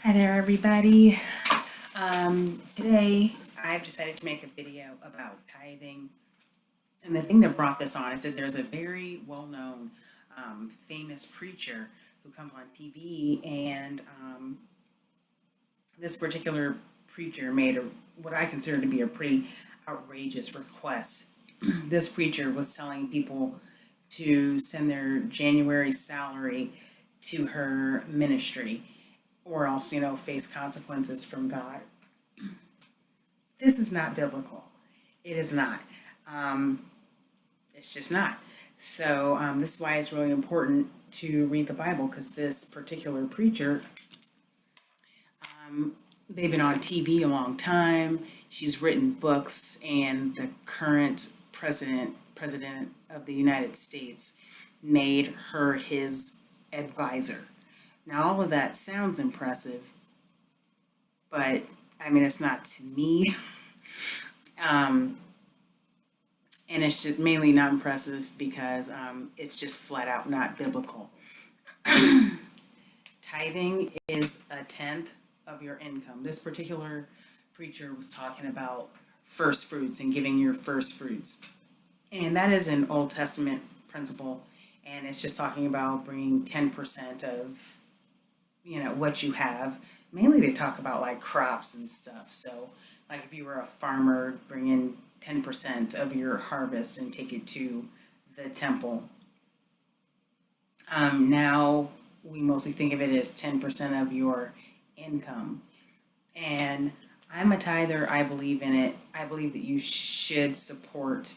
Hi there, everybody. Today I've decided to make a video about tithing. And the thing that brought this on is that there's a very well-known, famous preacher who comes on TV, and this particular preacher made what I consider to be a pretty outrageous request. This preacher was telling people to send their January salary to her ministry, or else, face consequences from God. This is not biblical. It is not. It's just not. So this is why it's really important to read the Bible, because this particular preacher, they've been on TV a long time. She's written books, and the current president of the United States made her his advisor. Now, all of that sounds impressive, but I mean, it's not to me. And it's just mainly not impressive because it's just flat out not biblical. Tithing is a tenth of your income. This particular preacher was talking about first fruits and giving your first fruits. And that is an Old Testament principle, and it's just talking about bringing 10% of what you have. Mainly they talk about like crops and stuff. So like if you were a farmer, bring in 10% of your harvest and take it to the temple. Now we mostly think of it as 10% of your income. And I'm a tither. I believe in it. I believe that you should support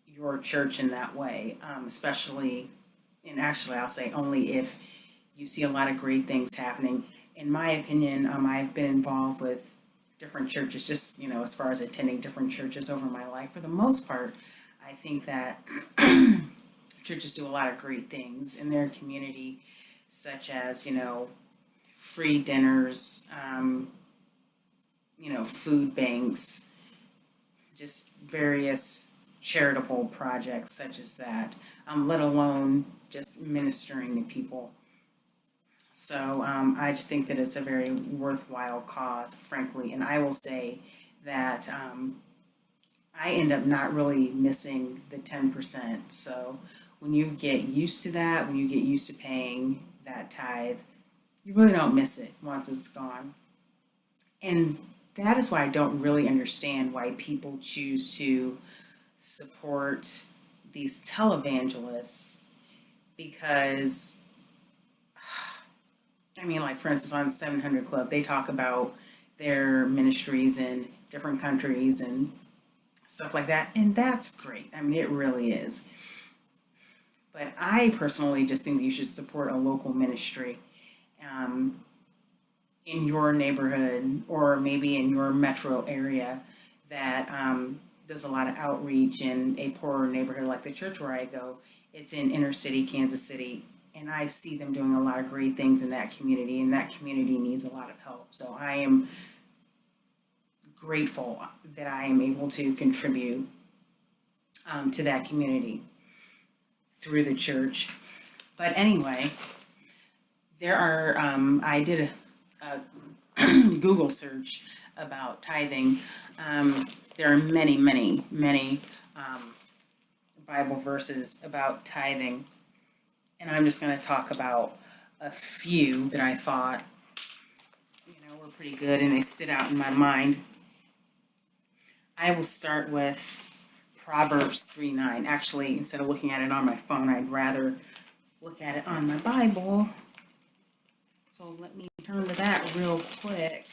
your church in that way, especially, and actually I'll say only if you see a lot of great things happening. In my opinion, I've been involved with different churches, just, as far as attending different churches over my life. For the most part, I think that churches do a lot of great things in their community, such as, free dinners, food banks, just various charitable projects such as that, let alone just ministering to people. So I just think that it's a very worthwhile cause, frankly, and I will say that I end up not really missing the 10%. So when you get used to that, when you get used to paying that tithe, you really don't miss it once it's gone. And that is why I don't really understand why people choose to support these televangelists, because I mean, like, for instance, on 700 Club, they talk about their ministries in different countries and stuff like that, and that's great. I mean, it really is. But I personally just think that you should support a local ministry in your neighborhood, or maybe in your metro area, that does a lot of outreach in a poorer neighborhood. Like the church where I go, it's in inner city Kansas City, and I see them doing a lot of great things in that community, and that community needs a lot of help. So I am grateful that I am able to contribute to that community through the church. But anyway, there are, I did a Google search about tithing. There are many, many, many Bible verses about tithing. And I'm just going to talk about a few that I thought, were pretty good, and they stood out in my mind. I will start with Proverbs 3:9. Actually, instead of looking at it on my phone, I'd rather look at it on my Bible. So let me turn to that real quick.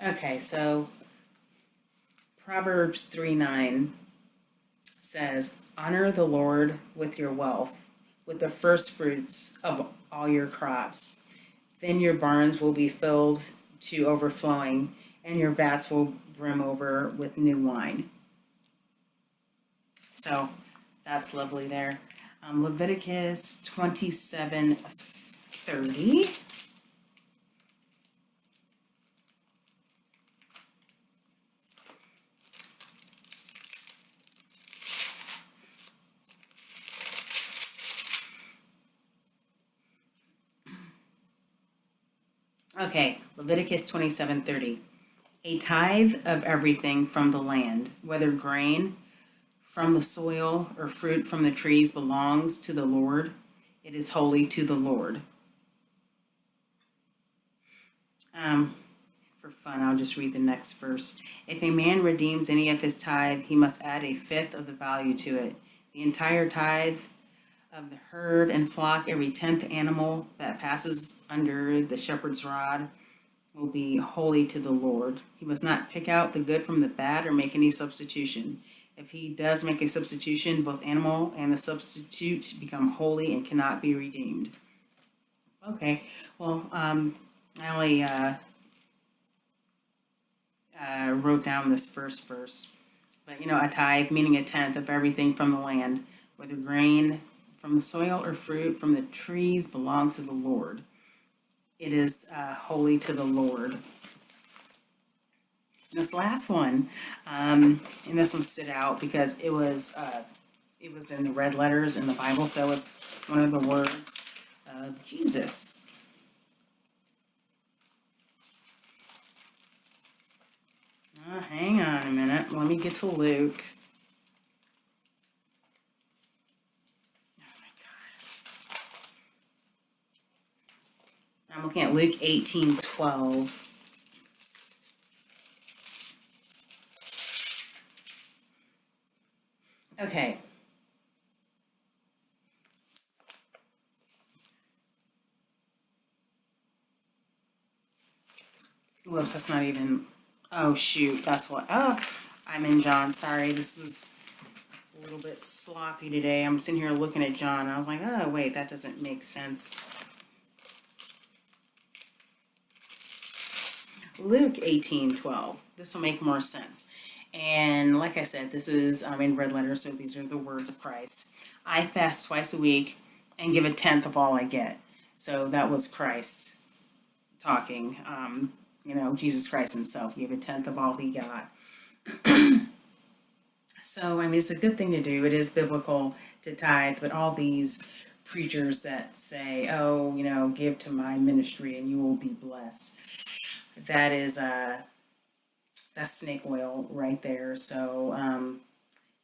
Okay, so Proverbs 3:9 says, "Honor the Lord with your wealth, with the first fruits of all your crops. Then your barns will be filled to overflowing, and your vats will brim over with new wine." So that's lovely there. Leviticus 27:30. Okay, Leviticus 27:30. A tithe of everything from the land, whether grain from the soil or fruit from the trees, belongs to the Lord. It is holy to the Lord. Um, for fun, I'll just read the next verse. If a man redeems any of his tithe, he must add a fifth of the value to it. The entire tithe of the herd and flock, every 10th animal that passes under the shepherd's rod, will be holy to the Lord. He must not pick out the good from the bad or make any substitution. If he does make a substitution, both animal and the substitute become holy and cannot be redeemed. Okay, well, I only wrote down this first verse, but a tithe meaning a tenth of everything from the land, whether grain from the soil or fruit from the trees, belongs to the Lord. It is holy to the Lord. This last one, and this one stood out because it was in the red letters in the Bible, so it's one of the words of Jesus. Hang on a minute. Let me get to Luke. Oh my God. I'm looking at Luke 18:12. Okay. Whoops, that's not even. Oh, shoot. That's what. Oh, I'm in John. Sorry. This is a little bit sloppy today. I'm sitting here looking at John. And I was like, oh, wait, that doesn't make sense. Luke 18:12. This will make more sense. And like I said, this is in red letters, so these are the words of Christ. I fast twice a week and give a tenth of all I get. So that was Christ talking. Jesus Christ himself gave a tenth of all he got. So, it's a good thing to do. It is biblical to tithe, but all these preachers that say, oh, give to my ministry and you will be blessed. That is, that's snake oil right there. So,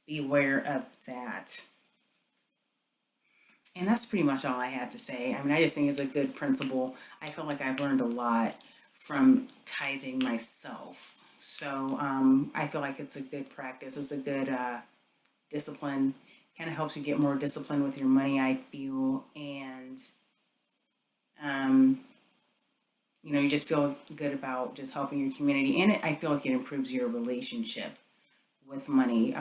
beware of that. And that's pretty much all I had to say. I just think it's a good principle. I feel like I've learned a lot from tithing myself. So I feel like it's a good practice. It's a good discipline. Kind of helps you get more discipline with your money, I feel. And, you just feel good about just helping your community. And I feel like it improves your relationship with money.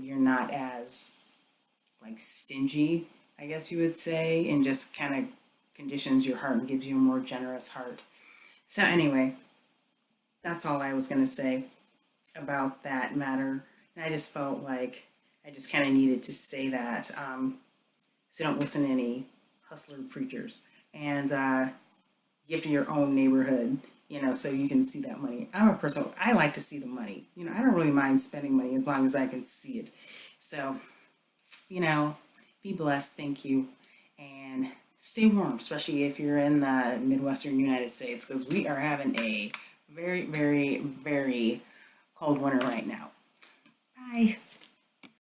You're not as stingy, I guess you would say, and just kind of conditions your heart and gives you a more generous heart. So anyway, that's all I was going to say about that matter. And I just felt like I just kind of needed to say that. So don't listen to any hustler preachers. And give to your own neighborhood, so you can see that money. I'm a person, I like to see the money. I don't really mind spending money as long as I can see it. So, be blessed. Thank you. And stay warm, especially if you're in the Midwestern United States, because we are having a very, very, very cold winter right now. Bye.